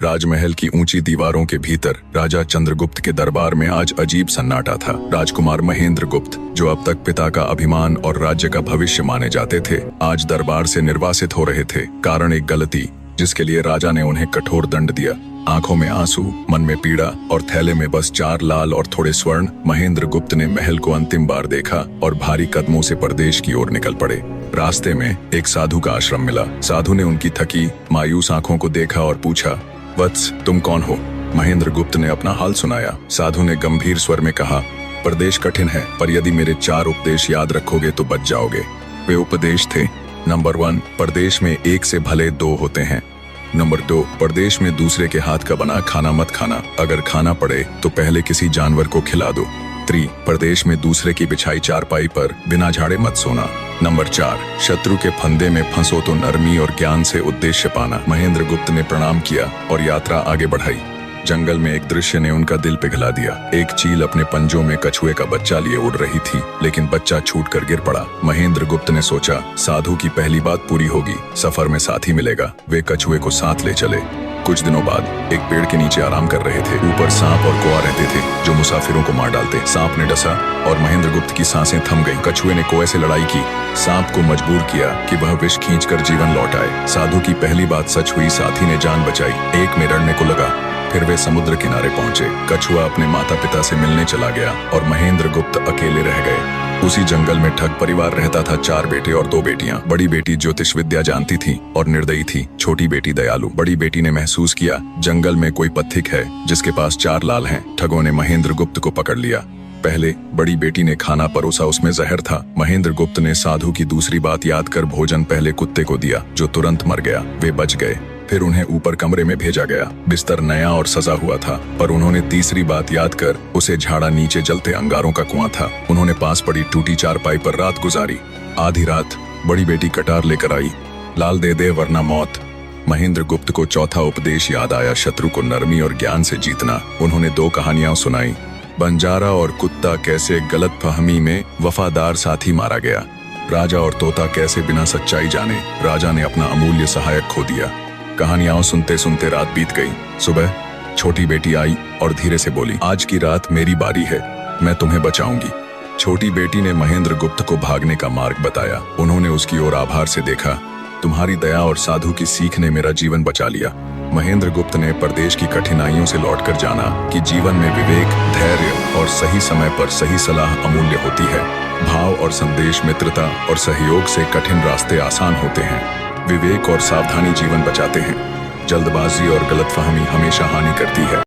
राजमहल की ऊंची दीवारों के भीतर राजा चंद्रगुप्त के दरबार में आज अजीब सन्नाटा था। राजकुमार महेंद्र गुप्त, जो अब तक पिता का अभिमान और राज्य का भविष्य माने जाते थे, आज दरबार से निर्वासित हो रहे थे। कारण एक गलती जिसके लिए राजा ने उन्हें कठोर दंड दिया। आंखों में आंसू, मन में पीड़ा और थैले में बस 4 लाल और थोड़े स्वर्ण, महेंद्र गुप्त ने महल को अंतिम बार देखा और भारी कदमों से परदेश की ओर निकल पड़े। रास्ते में एक साधु का आश्रम मिला। साधु ने उनकी थकी, मायूस आंखों को देखा और पूछा, वत्स, तुम कौन हो? महेंद्र गुप्त ने अपना हाल सुनाया। साधु ने गंभीर स्वर में कहा, परदेश कठिन है, पर यदि मेरे 4 उपदेश याद रखोगे तो बच जाओगे। वे उपदेश थे, नंबर 1, परदेश में एक से भले 2 होते हैं। नंबर 2, परदेश में दूसरे के हाथ का बना खाना मत खाना। अगर खाना पड़े तो पहले किसी जानवर को खिला दो। 3, परदेश में दूसरे की बिछाई चारपाई पर बिना झाड़े मत सोना। नंबर 4, शत्रु के फंदे में फंसो तो नरमी और ज्ञान से उद्देश्य पाना। महेंद्र गुप्त ने प्रणाम किया और यात्रा आगे बढ़ाई। जंगल में एक दृश्य ने उनका दिल पिघला दिया। एक चील अपने पंजों में कछुए का बच्चा लिए उड़ रही थी, लेकिन बच्चा छूटकर गिर पड़ा। महेंद्र गुप्त ने सोचा, साधु की पहली बात पूरी होगी, सफर में साथी मिलेगा। वे कछुए को साथ ले चले। कुछ दिनों बाद एक पेड़ के नीचे आराम कर रहे थे। ऊपर सांप और कोआ रहते थे जो मुसाफिरों को मार डालते। सांप ने डसा और महेंद्र गुप्त की सांसें थम गईं। कछुए ने कोए से लड़ाई की, सांप को मजबूर किया कि वह विष खींचकर जीवन लौट आए। साधु की पहली बात सच हुई, साथी ने जान बचाई। एक में लड़ने को लगा, फिर वे समुद्र किनारे पहुंचे। कछुआ अपने माता पिता से मिलने चला गया और महेंद्र गुप्त अकेले रह गए। उसी जंगल में ठग परिवार रहता था, 4 बेटे और 2 बेटियां। बड़ी बेटी ज्योतिष विद्या जानती थी और निर्दयी थी। छोटी बेटी दयालु। बड़ी बेटी ने महसूस किया जंगल में कोई पथिक है जिसके पास 4 लाल हैं। ठगों ने महेंद्र गुप्त को पकड़ लिया। पहले बड़ी बेटी ने खाना परोसा, उसमें जहर था। महेंद्र गुप्त ने साधु की दूसरी बात याद कर भोजन पहले कुत्ते को दिया, जो तुरंत मर गया। वे बच गए। फिर उन्हें ऊपर कमरे में भेजा गया। बिस्तर नया और सजा हुआ था, पर उन्होंने तीसरी बात याद कर उसे झाड़ा। नीचे जलते अंगारों का कुआं था। उन्होंने पास पड़ी टूटी चारपाई पर रात गुजारी। आधी रात बड़ी बेटी कटार लेकर आई, लाल दे दे वरना मौत। महेंद्र गुप्त को चौथा उपदेश याद आया, शत्रु को नरमी और ज्ञान से जीतना। उन्होंने 2 कहानियां सुनाई, बंजारा और कुत्ता कैसे गलतफहमी में वफादार साथी मारा गया, राजा और तोता कैसे बिना सच्चाई जाने राजा ने अपना अमूल्य सहायक खो दिया। कहानियां सुनते सुनते रात बीत गई। सुबह छोटी बेटी आई और धीरे से बोली, आज की रात मेरी बारी है, मैं तुम्हें बचाऊंगी। छोटी बेटी ने महेंद्र गुप्त को भागने का मार्ग बताया। उन्होंने उसकी ओर आभार से देखा, तुम्हारी दया और साधु की सीख ने मेरा जीवन बचा लिया। महेंद्र गुप्त ने परदेश की कठिनाइयों से लौटकर जाना कि जीवन में विवेक, धैर्य और सही समय पर सही सलाह अमूल्य होती है। भाव और संदेश, मित्रता और सहयोग से कठिन रास्ते आसान होते हैं। विवेक और सावधानी जीवन बचाते हैं। जल्दबाजी और गलतफहमी हमेशा हानि करती है।